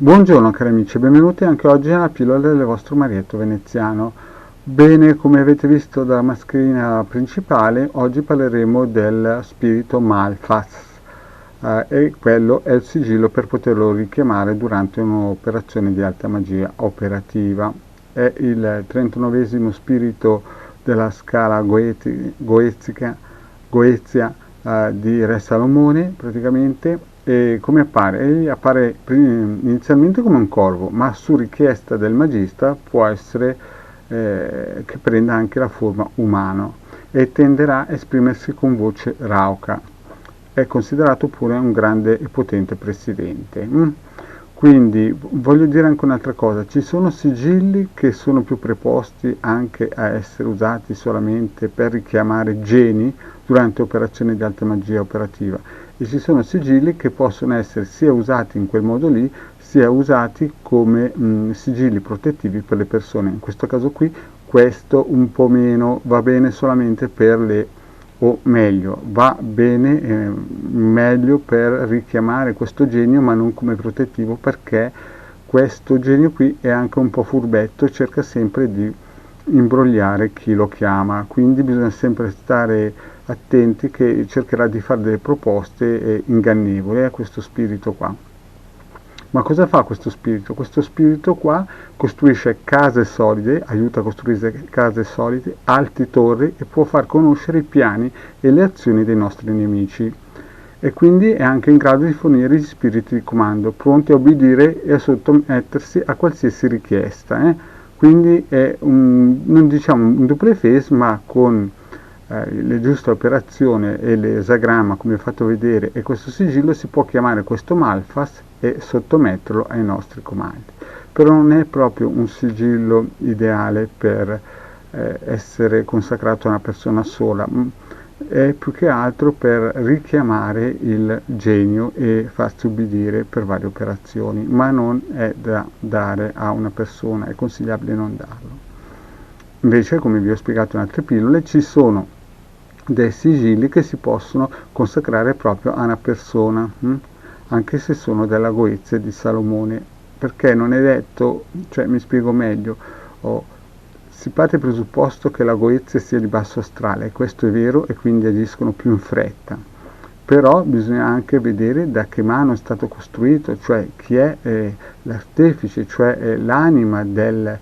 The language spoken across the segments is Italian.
Buongiorno cari amici, benvenuti anche oggi alla pillola del vostro Marietto veneziano. Bene, come avete visto dalla mascherina principale, oggi parleremo del spirito Malfas e quello è il sigillo per poterlo richiamare durante un'operazione di alta magia operativa. È il 39esimo spirito della scala Goezia di Re Salomone praticamente. E come appare? Egli appare inizialmente come un corvo, ma su richiesta del magista può essere che prenda anche la forma umana e tenderà a esprimersi con voce rauca. È considerato pure un grande e potente presidente. Quindi voglio dire anche un'altra cosa, ci sono sigilli che sono più preposti anche a essere usati solamente per richiamare geni durante operazioni di alta magia operativa e ci sono sigilli che possono essere sia usati in quel modo lì sia usati come sigilli protettivi per le persone. In questo caso qui questo un po' meno, va bene solamente per le, o meglio, va bene meglio per richiamare questo genio ma non come protettivo, perché questo genio qui è anche un po' furbetto e cerca sempre di imbrogliare chi lo chiama, quindi bisogna sempre stare attenti che cercherà di fare delle proposte ingannevoli a questo spirito qua. Ma cosa fa questo spirito? Questo spirito qua costruisce case solide, aiuta a costruire case solide, alti torri e può far conoscere i piani e le azioni dei nostri nemici. E quindi è anche in grado di fornire gli spiriti di comando, pronti a obbedire e a sottomettersi a qualsiasi richiesta. Quindi è non diciamo un double face, ma con le giuste operazioni e l'esagramma come ho fatto vedere e questo sigillo si può chiamare questo Malfas e sottometterlo ai nostri comandi. Però non è proprio un sigillo ideale per essere consacrato a una persona sola, è più che altro per richiamare il genio e farsi ubbidire per varie operazioni, ma non è da dare a una persona, è consigliabile non darlo. Invece, come vi ho spiegato in altre pillole, ci sono dei sigilli che si possono consacrare proprio a una persona, anche se sono della Goezia di Salomone, perché non è detto, cioè mi spiego meglio, si parte dal presupposto che la Goezia sia di basso astrale, e questo è vero, e quindi agiscono più in fretta, però bisogna anche vedere da che mano è stato costruito, cioè chi è l'artefice, cioè l'anima del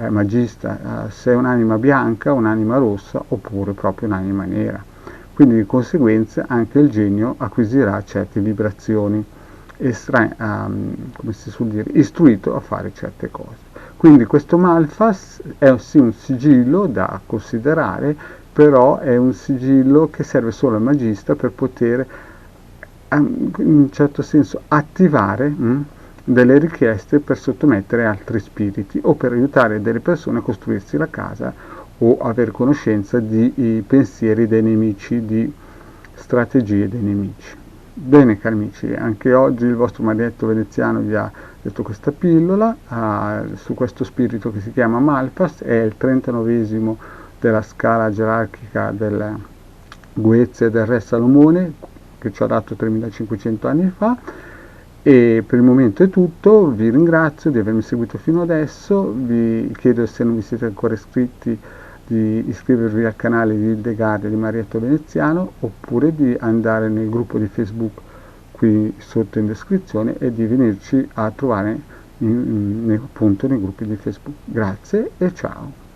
magista, se è un'anima bianca, un'anima rossa oppure proprio un'anima nera. Quindi di conseguenza anche il genio acquisirà certe vibrazioni e sarà, come si suol dire, istruito a fare certe cose. Quindi questo Malfas è sì un sigillo da considerare, però è un sigillo che serve solo al magista per poter in un certo senso attivare delle richieste per sottomettere altri spiriti o per aiutare delle persone a costruirsi la casa o avere conoscenza di pensieri dei nemici, di strategie dei nemici. Bene cari amici, anche oggi il vostro Marietto veneziano vi ha detto questa pillola su questo spirito che si chiama Malfas, è il 39esimo della scala gerarchica del Goezia del Re Salomone, che ci ha dato 3500 anni fa. E per il momento è tutto, vi ringrazio di avermi seguito fino adesso, vi chiedo, se non vi siete ancora iscritti, di iscrivervi al canale di Hildegard di Marietto Veneziano, oppure di andare nel gruppo di Facebook qui sotto in descrizione e di venirci a trovare appunto nei gruppi di Facebook. Grazie e ciao!